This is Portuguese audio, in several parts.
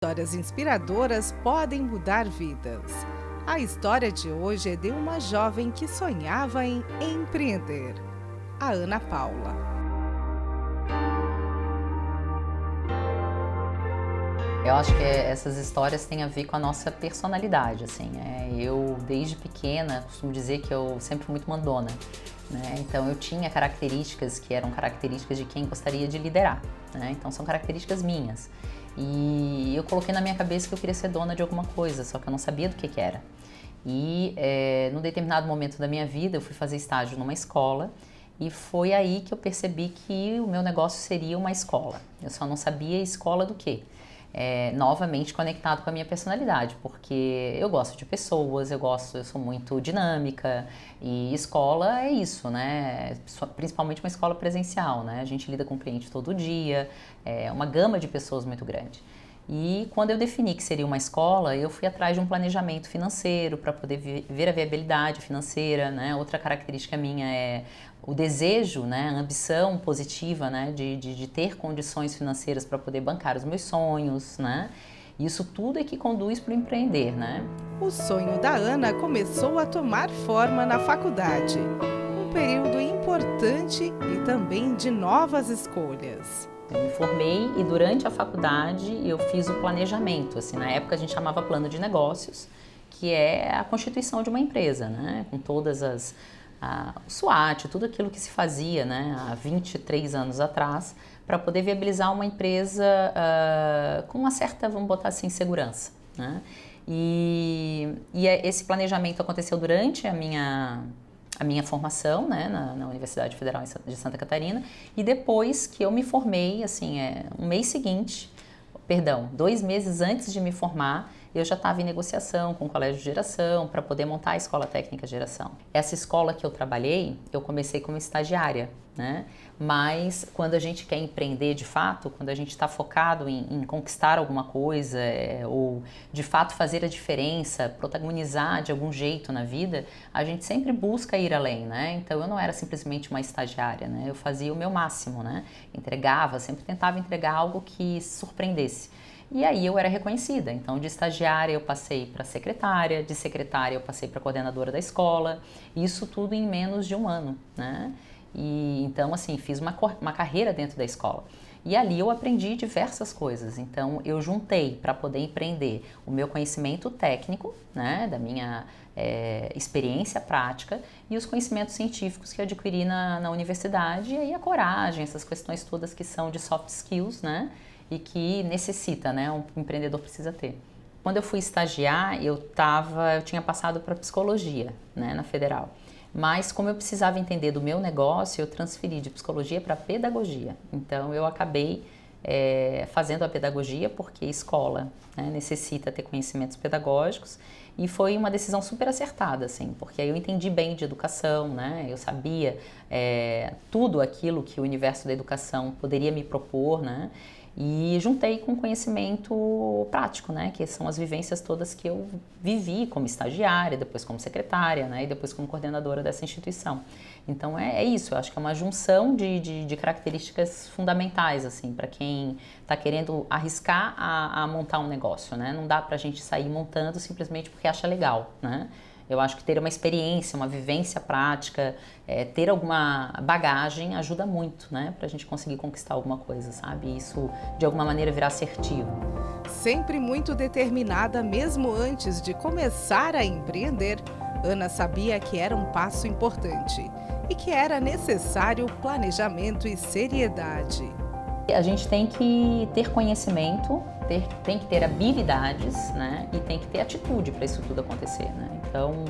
Histórias inspiradoras podem mudar vidas. A história de hoje é de uma jovem que sonhava em empreender, a Ana Paula. Eu acho que essas histórias têm a ver com a nossa personalidade, assim. Eu, desde pequena, costumo dizer que eu sempre fui muito mandona, né? Então, eu tinha características que eram características de quem gostaria de liderar, né? Então, são características minhas. E eu coloquei na minha cabeça que eu queria ser dona de alguma coisa, só que eu não sabia do que era. E, num determinado momento da minha vida, eu fui fazer estágio numa escola e foi aí que eu percebi que o meu negócio seria uma escola. Eu só não sabia escola do quê. Novamente conectado com a minha personalidade, porque eu gosto de pessoas, eu sou muito dinâmica e escola é isso, né? Principalmente uma escola presencial, né? A gente lida com o cliente todo dia, é uma gama de pessoas muito grande. E quando eu defini que seria uma escola, eu fui atrás de um planejamento financeiro para poder ver a viabilidade financeira, né? Outra característica minha é o desejo, né? A ambição positiva, né? De ter condições financeiras para poder bancar os meus sonhos, né? Isso tudo é que conduz para o empreender, né? O sonho da Ana começou a tomar forma na faculdade, um período importante e também de novas escolhas. Eu me formei e durante a faculdade eu fiz o planejamento, assim, na época a gente chamava plano de negócios, que é a constituição de uma empresa, né, com todas o SWOT, tudo aquilo que se fazia, né, há 23 anos atrás, para poder viabilizar uma empresa com uma certa, vamos botar assim, segurança, né. Esse planejamento aconteceu durante a minha formação, né, na Universidade Federal de Santa Catarina, e depois que eu me formei, assim, um mês seguinte, perdão, 2 meses antes de me formar, eu já estava em negociação com o Colégio de Geração para poder montar a Escola Técnica de Geração. Essa escola que eu trabalhei, eu comecei como estagiária, né? Mas quando a gente quer empreender de fato, quando a gente está focado em conquistar alguma coisa, ou de fato fazer a diferença, protagonizar de algum jeito na vida, a gente sempre busca ir além, né? Então eu não era simplesmente uma estagiária, né? Eu fazia o meu máximo, né? Entregava, sempre tentava entregar algo que surpreendesse. E aí eu era reconhecida, então de estagiária eu passei para secretária, de secretária eu passei para coordenadora da escola, isso tudo em menos de um ano, né? E então assim, fiz uma carreira dentro da escola. E ali eu aprendi diversas coisas, então eu juntei para poder empreender o meu conhecimento técnico, né, da minha experiência prática e os conhecimentos científicos que eu adquiri na universidade, e aí a coragem, essas questões todas que são de soft skills, né, e que necessita, né, um empreendedor precisa ter. Quando eu fui estagiar, eu tinha passado para psicologia, né, na Federal. Mas como eu precisava entender do meu negócio, eu transferi de psicologia para pedagogia. Então eu acabei fazendo a pedagogia porque escola, né, necessita ter conhecimentos pedagógicos, e foi uma decisão super acertada, assim, porque aí eu entendi bem de educação, né, eu sabia tudo aquilo que o universo da educação poderia me propor, né, e juntei com conhecimento prático, né, que são as vivências todas que eu vivi como estagiária, depois como secretária, né, e depois como coordenadora dessa instituição. Então é isso, eu acho que é uma junção de características fundamentais, assim, para quem está querendo arriscar a montar um negócio, né? Não dá para a gente sair montando simplesmente porque acha legal, né? Eu acho que ter uma experiência, uma vivência prática, ter alguma bagagem ajuda muito, né? Pra gente conseguir conquistar alguma coisa, sabe? E isso, de alguma maneira, virar assertivo. Sempre muito determinada, mesmo antes de começar a empreender, Ana sabia que era um passo importante e que era necessário planejamento e seriedade. A gente tem que ter conhecimento, tem que ter habilidades, né? E tem que ter atitude para isso tudo acontecer, né? Então,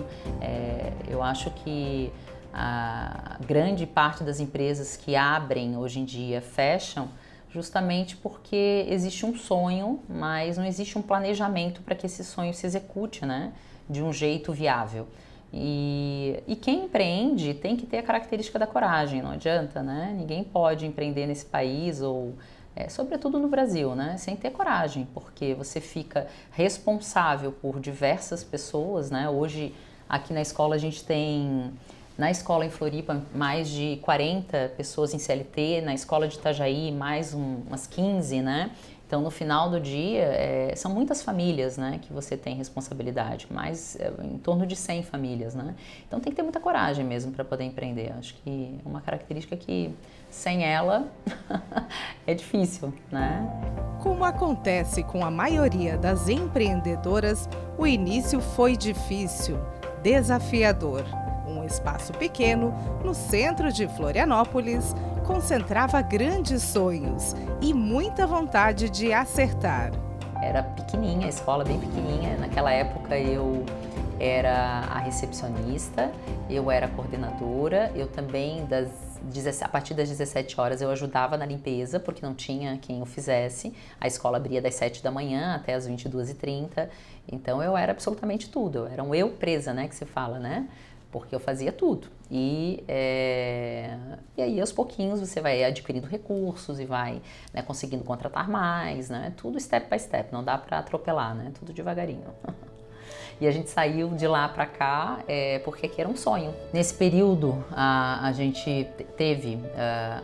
eu acho que a grande parte das empresas que abrem hoje em dia fecham justamente porque existe um sonho, mas não existe um planejamento para que esse sonho se execute, né? De um jeito viável. E quem empreende tem que ter a característica da coragem, não adianta, né? Ninguém pode empreender nesse país ou, sobretudo no Brasil, né? Sem ter coragem, porque você fica responsável por diversas pessoas, né? Hoje, aqui na escola, a gente tem, na escola em Floripa, mais de 40 pessoas em CLT, na escola de Itajaí, mais umas 15, né? Então, no final do dia, são muitas famílias, né, que você tem responsabilidade, mas em torno de 100 famílias, né? Então, tem que ter muita coragem mesmo para poder empreender. Acho que é uma característica que, sem ela, é difícil, né? Como acontece com a maioria das empreendedoras, o início foi difícil, desafiador. Um espaço pequeno, no centro de Florianópolis, concentrava grandes sonhos e muita vontade de acertar. Era pequenininha, a escola bem pequenininha. Naquela época eu era a recepcionista, eu era a coordenadora, eu também, a partir das 17 horas, eu ajudava na limpeza, porque não tinha quem o fizesse. A escola abria das 7 da manhã até as 22h30, então eu era absolutamente tudo. Era um eu presa, né, que se fala, né? Porque eu fazia tudo. E aí, aos pouquinhos, você vai adquirindo recursos e vai, né, conseguindo contratar mais, né? Tudo step by step, não dá para atropelar, né? Tudo devagarinho. E a gente saiu de lá para cá porque aqui era um sonho. Nesse período, a gente teve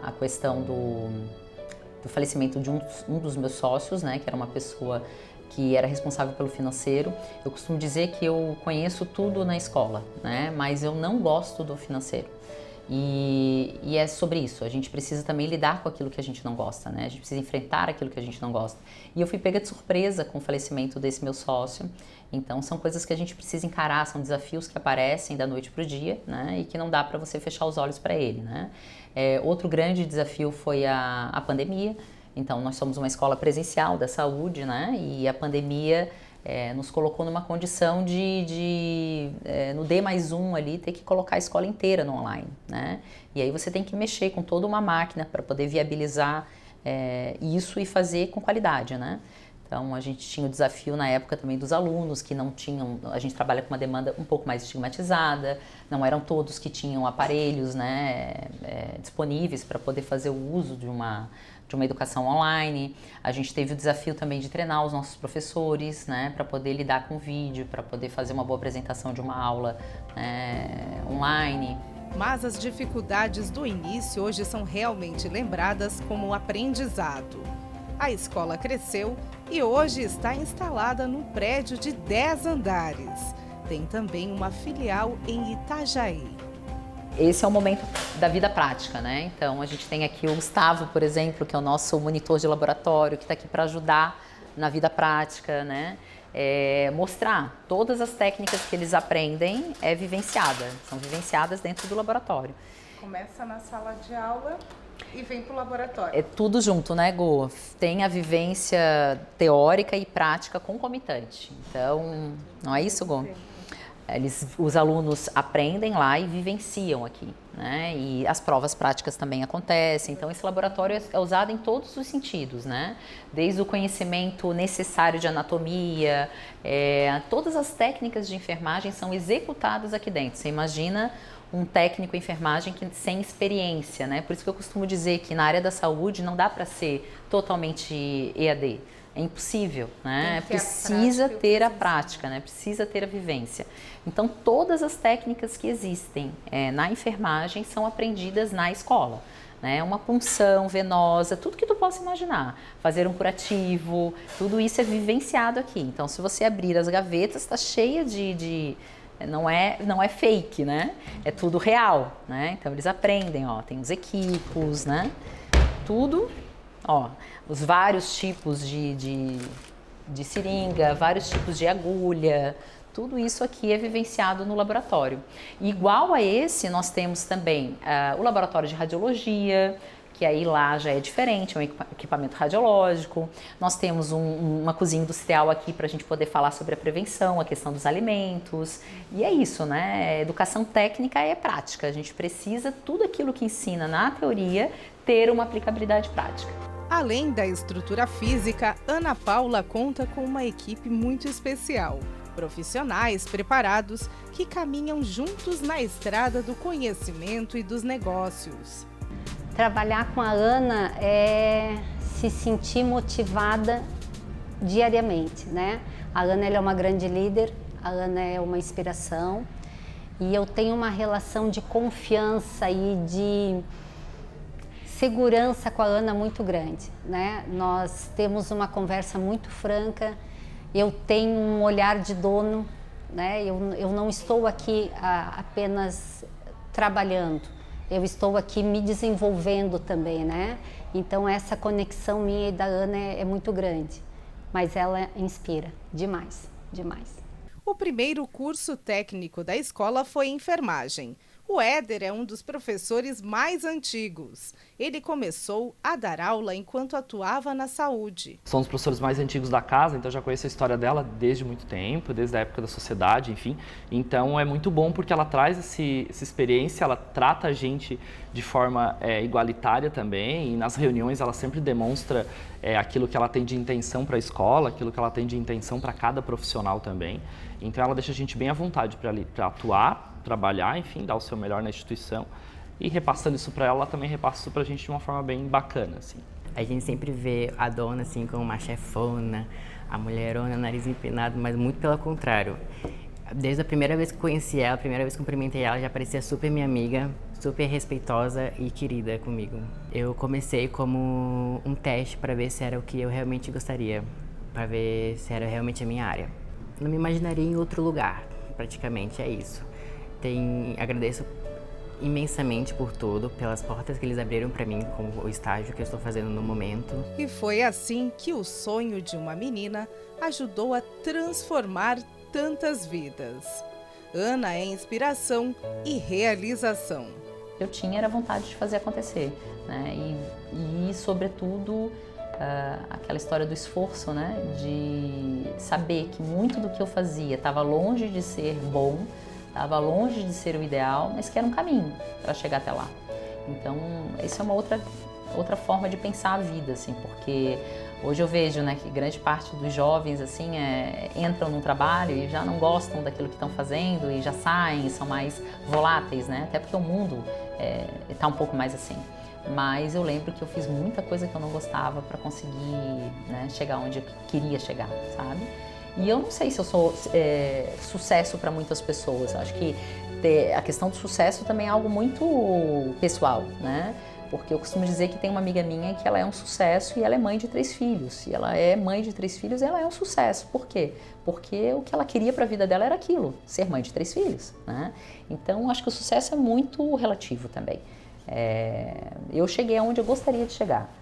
a questão do falecimento de um dos meus sócios, né? Que era uma pessoa que era responsável pelo financeiro. Eu costumo dizer que eu conheço tudo na escola, né? Mas eu não gosto do financeiro. E é sobre isso, a gente precisa também lidar com aquilo que a gente não gosta, né? A gente precisa enfrentar aquilo que a gente não gosta. E eu fui pega de surpresa com o falecimento desse meu sócio. Então são coisas que a gente precisa encarar, são desafios que aparecem da noite para o dia, né? E que não dá para você fechar os olhos para ele, né? Outro grande desafio foi a pandemia. Então, nós somos uma escola presencial da saúde, né? E a pandemia nos colocou numa condição no D+1 ali, ter que colocar a escola inteira no online, né? E aí você tem que mexer com toda uma máquina para poder viabilizar isso e fazer com qualidade, né? Então, a gente tinha o desafio na época também dos alunos que não tinham... A gente trabalha com uma demanda um pouco mais estigmatizada, não eram todos que tinham aparelhos, né, disponíveis para poder fazer o uso de uma educação online. A gente teve o desafio também de treinar os nossos professores, né, para poder lidar com vídeo, para poder fazer uma boa apresentação de uma aula online. Mas as dificuldades do início hoje são realmente lembradas como aprendizado. A escola cresceu e hoje está instalada num prédio de 10 andares. Tem também uma filial em Itajaí. Esse é o momento da vida prática, né? Então, a gente tem aqui o Gustavo, por exemplo, que é o nosso monitor de laboratório, que está aqui para ajudar na vida prática, né? Mostrar todas as técnicas que eles aprendem são vivenciadas dentro do laboratório. Começa na sala de aula e vem para o laboratório. É tudo junto, né, Gu? Tem a vivência teórica e prática concomitante. Então, não é isso, Gu? Os alunos aprendem lá e vivenciam aqui, né? E as provas práticas também acontecem. Então, esse laboratório é usado em todos os sentidos, né? Desde o conhecimento necessário de anatomia, todas as técnicas de enfermagem são executadas aqui dentro. Você imagina um técnico em enfermagem sem experiência, né? Por isso que eu costumo dizer que na área da saúde não dá para ser totalmente EAD. É impossível, né? Precisa ter a prática, né? Precisa ter a vivência. Então, todas as técnicas que existem na enfermagem são aprendidas na escola, né? Uma punção venosa, tudo que tu possa imaginar. Fazer um curativo, tudo isso é vivenciado aqui. Então, se você abrir as gavetas, está cheia não é fake, né? É tudo real, né? Então, eles aprendem, ó, tem os equipos, né? Tudo, ó, os vários tipos de seringa, vários tipos de agulha, tudo isso aqui é vivenciado no laboratório. E igual a esse, nós temos também o laboratório de radiologia, que aí lá já é diferente, é um equipamento radiológico. Nós temos uma cozinha industrial aqui para a gente poder falar sobre a prevenção, a questão dos alimentos. E é isso, né? Educação técnica é prática. A gente precisa, tudo aquilo que ensina na teoria, ter uma aplicabilidade prática. Além da estrutura física, Ana Paula conta com uma equipe muito especial. Profissionais preparados que caminham juntos na estrada do conhecimento e dos negócios. Trabalhar com a Ana é se sentir motivada diariamente, né? A Ana ela é uma grande líder, a Ana é uma inspiração e eu tenho uma relação de confiança e de segurança com a Ana muito grande, né? Nós temos uma conversa muito franca, eu tenho um olhar de dono, né? Eu não estou aqui apenas trabalhando, eu estou aqui me desenvolvendo também, né? Então essa conexão minha e da Ana é muito grande, mas ela inspira demais, demais. O primeiro curso técnico da escola foi enfermagem. O Éder é um dos professores mais antigos. Ele começou a dar aula enquanto atuava na saúde. São os professores mais antigos da casa, então eu já conheço a história dela desde muito tempo, desde a época da sociedade, enfim. Então é muito bom porque ela traz essa experiência, ela trata a gente de forma igualitária também, e nas reuniões ela sempre demonstra aquilo que ela tem de intenção para a escola, aquilo que ela tem de intenção para cada profissional também. Então ela deixa a gente bem à vontade para atuar, trabalhar, enfim, dar o seu melhor na instituição, e repassando isso para ela, ela também repassa isso para a gente de uma forma bem bacana, assim. A gente sempre vê a dona assim como uma chefona, a mulherona, nariz empinado, mas muito pelo contrário. Desde a primeira vez que conheci ela, a primeira vez que cumprimentei ela, já parecia super minha amiga, super respeitosa e querida comigo. Eu comecei como um teste para ver se era o que eu realmente gostaria, para ver se era realmente a minha área. Não me imaginaria em outro lugar, praticamente, é isso. Agradeço imensamente por tudo, pelas portas que eles abriram para mim com o estágio que eu estou fazendo no momento. E foi assim que o sonho de uma menina ajudou a transformar tantas vidas. Ana é inspiração e realização. Eu tinha vontade de fazer acontecer, né? E sobretudo, aquela história do esforço, né? De saber que muito do que eu fazia estava longe de ser bom, estava longe de ser o ideal, mas que era um caminho para chegar até lá. Então, isso é uma outra forma de pensar a vida, assim, porque hoje eu vejo, né, que grande parte dos jovens, assim, entram no trabalho e já não gostam daquilo que estão fazendo e já saem, são mais voláteis, né, até porque o mundo está um pouco mais assim. Mas eu lembro que eu fiz muita coisa que eu não gostava para conseguir, né, chegar onde eu queria chegar, sabe? E eu não sei se eu sou sucesso para muitas pessoas. Eu acho que a questão do sucesso também é algo muito pessoal, né? Porque eu costumo dizer que tem uma amiga minha que ela é um sucesso e ela é mãe de 3 filhos. E ela é mãe de 3 filhos e ela é um sucesso. Por quê? Porque o que ela queria para a vida dela era aquilo, ser mãe de 3 filhos, né? Então, acho que o sucesso é muito relativo também. Eu cheguei aonde eu gostaria de chegar.